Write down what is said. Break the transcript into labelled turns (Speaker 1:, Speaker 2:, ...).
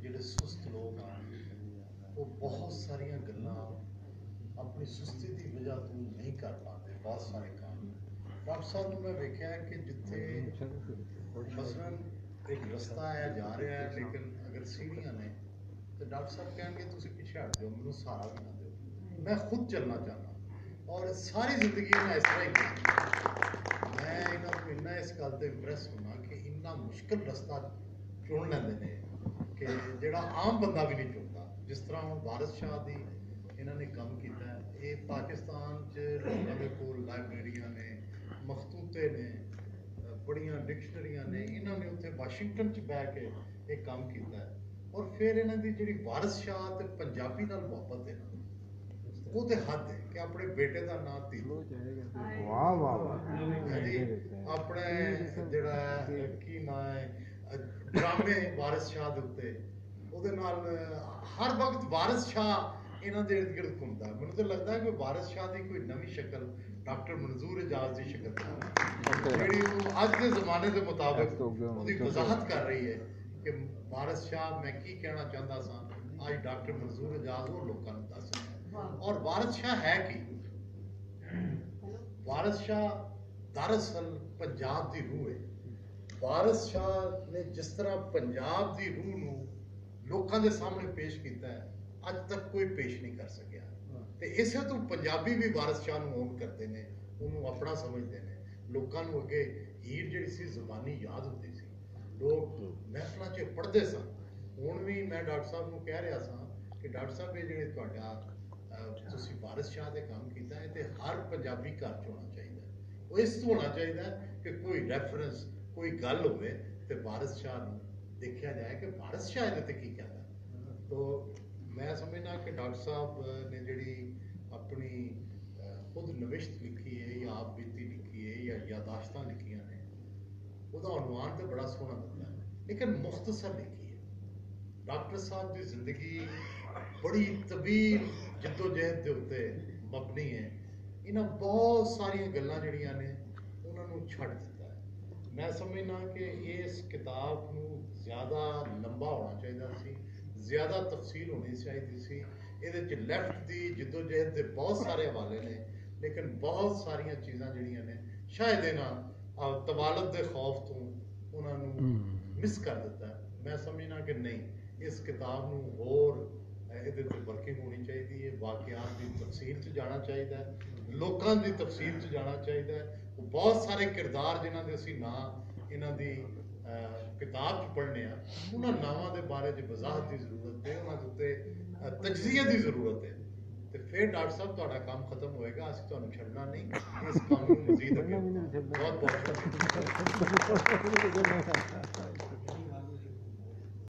Speaker 1: ਜਿਹੜੇ ਸੁਸਤ ਲੋਕ ਆ ਉਹ ਬਹੁਤ ਸਾਰੀਆਂ ਗੱਲਾਂ ਆਪਣੀ ਸੁਸਤੀ ਦੀ ਵਜ੍ਹਾ ਤੋਂ ਨਹੀਂ ਕਰ ਪਾਉਂਦੇ। ਬਹੁਤ ਸਾਰੇ ਕੰਮ ਡਾਕਟਰ ਸਾਹਿਬ ਨੂੰ ਮੈਂ ਵੇਖਿਆ ਕਿ ਜਿੱਥੇ ਮਸਲਨ ਇੱਕ ਰਸਤਾ ਹੈ ਜਾ ਰਿਹਾ ਹੈ ਲੇਕਿਨ ਅਗਰ ਸੀੜੀਆਂ ਨੇ तो डॉक्टर साहब कहेंगे तुम पिछे हट जाओ, मैं सहारा भी ना दो, मैं खुद चलना चाहना। और सारी जिंदगी में इस तरह ही मैं इन्होंने इन्ना इस गल से इंप्रैस होना कि इन्ना मुश्किल रस्ता चुन लेंगे ने कि जोड़ा आम बंदा भी नहीं चुनता। जिस तरह हम वारिस शाह की इन्होंने काम किया है, ये पाकिस्तान च लोगों के कोल लाइब्रेरियां ने, मखतूते ने, बड़ियां डिक्शनरियां ने, इन्होंने उत्थे वाशिंगटन च बह के एक काम किया है। और फिर इन्हों की जी वारिस शाह ते पंजाबी नाल मुहब्बत है ना वो तो हद है कि अपने बेटे का नाम तीलो अपने जड़ा की ना है ड्रामे वारिस शाह के उत्ते ਉਹਦੇ ਨਾਲ हर वक्त वारिस शाह इन्हों के इर्द गिर्द घूमता। मैंने तो लगता है कि वारिस शाह की कोई नवी शक्ल डॉक्टर मंजूर एजाज की शक्ल जी अज के जमाने के मुताबिक उसकी वजाहत कर रही है कि वारिस शाह मैं की कहना चाहता सा आज डॉक्टर मंजूर एजाज वो लोगों को दस रहा। और वारिस शाह है कि वारिस शाह दरअसल पंजाब की रूह है। वारिस शाह ने जिस तरह पंजाब की रूह को लोगों के सामने पेश किया है अज तक कोई पेश नहीं कर सकिया। तो इसे तो पंजाबी भी वारिस शाह को ओन करते हैं, उन्होंने अपना समझते हैं। लोगों को अगे हीर जी सी जुबानी याद होती सी, लोग महफलों च पढ़ते सन। हुण भी मैं डॉक्टर साहब को कह रहा था कि डॉक्टर साहब ये जो तुसीं वारिस शाह के काम किया है तो हर पंजाबी घर च होना चाहिए। वो इस तो होना चाहिए कि कोई रैफरेंस कोई गल होवे तो वारिस शाह नूं देखा जाए कि वारिस शाह इहदे ते की कहता। तो मैं समझना कि डॉक्टर साहब ने जिहड़ी अपनी खुद नविश्त लिखी है या आप बीती लिखी है या यादाश्तां लिखियां ने ਉਹਦਾ उनवान तो बड़ा सोहना दिता है लेकिन मुख्तसर लिखी है। डॉक्टर साहब की जिंदगी बड़ी तवील जद्दोजहद के उत्ते मबनी है। इन्हां बहुत सारिया गल्लां जिहड़ियां ने उन्होंने छड्ड दिता है। मैं समझना कि इस किताब को ज़्यादा लंबा होना चाहिए सी, ज़्यादा तफसील होनी चाहिए सी। इहदे च लैफ्ट की जद्दोजहद के बहुत सारे हवाले ने लेकिन बहुत सारिया चीज़ां जिहड़ियां ने शायद इन्हां तवालत के खौफ तो उन्होंने मिस कर दिता है। मैं समझना कि नहीं इस किताब को होर ये वर्किंग होनी चाहिए है, वाकयात की तफसील च जाना चाहिए, लोगों की तफसील च जाना चाहिए। बहुत सारे किरदार जिन्हों के असीं ना इन्हों की किताब च पढ़ने उन्होंने नावां के बारे च वजाहत की जरूरत है, उन्होंने उत्ते तजज़िये की जरूरत है। तो फिर डॉक्टर साहब तुहाडा काम खत्म होएगा, असीं तुहानूं छड्डना नहीं। इस काम नूं मज़ीद अगे बहुत बहुत